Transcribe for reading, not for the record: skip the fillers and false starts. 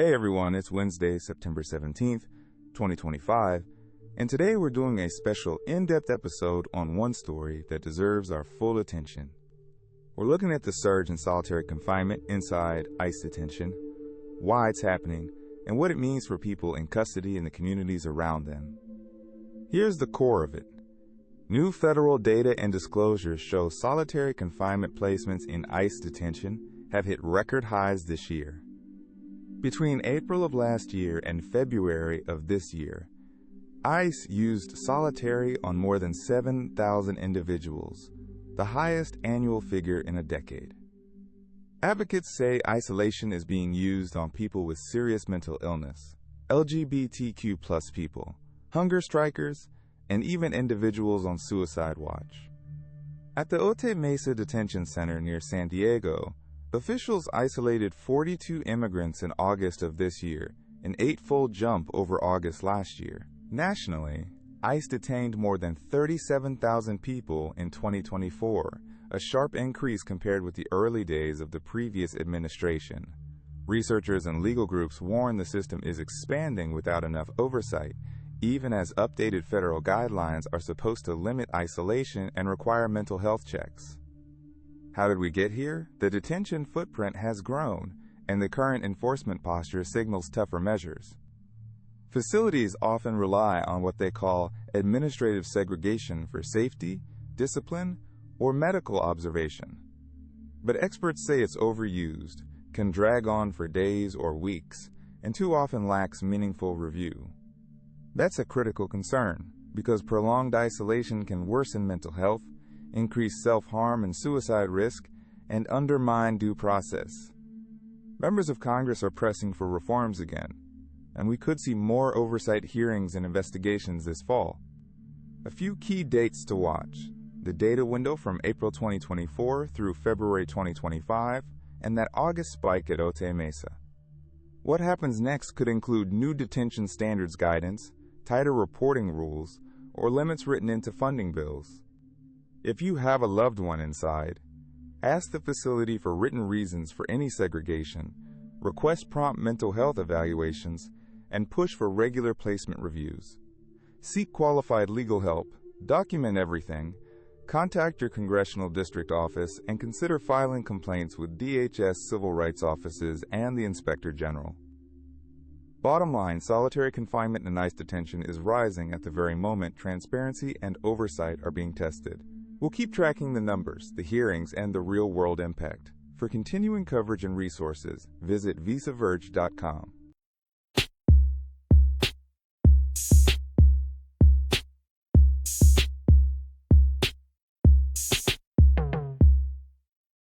Hey everyone, it's Wednesday, September 17th, 2025, and today we're doing a special in-depth episode on one story that deserves our full attention. We're looking at the surge in solitary confinement inside ICE detention, why it's happening, and what it means for people in custody and the communities around them. Here's the core of it. New federal data and disclosures show solitary confinement placements in ICE detention have hit record highs this year. Between April of last year and February of this year, ICE used solitary on more than 7,000 individuals, the highest annual figure in a decade. Advocates say isolation is being used on people with serious mental illness, LGBTQ+ people, hunger strikers, and even individuals on suicide watch. At the Otay Mesa Detention Center near San Diego, officials isolated 42 immigrants in August of this year, an eightfold jump over August last year. Nationally, ICE detained more than 37,000 people in 2024, a sharp increase compared with the early days of the previous administration. Researchers and legal groups warn the system is expanding without enough oversight, even as updated federal guidelines are supposed to limit isolation and require mental health checks. How did we get here? The detention footprint has grown, and the current enforcement posture signals tougher measures. Facilities often rely on what they call administrative segregation for safety, discipline, or medical observation. But experts say it's overused, can drag on for days or weeks, and too often lacks meaningful review. That's a critical concern, because prolonged isolation can worsen mental health, increase self-harm and suicide risk, and undermine due process. Members of Congress are pressing for reforms again, and we could see more oversight hearings and investigations this fall. A few key dates to watch: the data window from April 2024 through February 2025, and that August spike at Otay Mesa. What happens next could include new detention standards guidance, tighter reporting rules, or limits written into funding bills. If you have a loved one inside, ask the facility for written reasons for any segregation, request prompt mental health evaluations, and push for regular placement reviews. Seek qualified legal help, document everything, contact your congressional district office, and consider filing complaints with DHS civil rights offices and the Inspector General. Bottom line, solitary confinement in ICE detention is rising at the very moment transparency and oversight are being tested. We'll keep tracking the numbers, the hearings, and the real-world impact. For continuing coverage and resources, visit visaverge.com.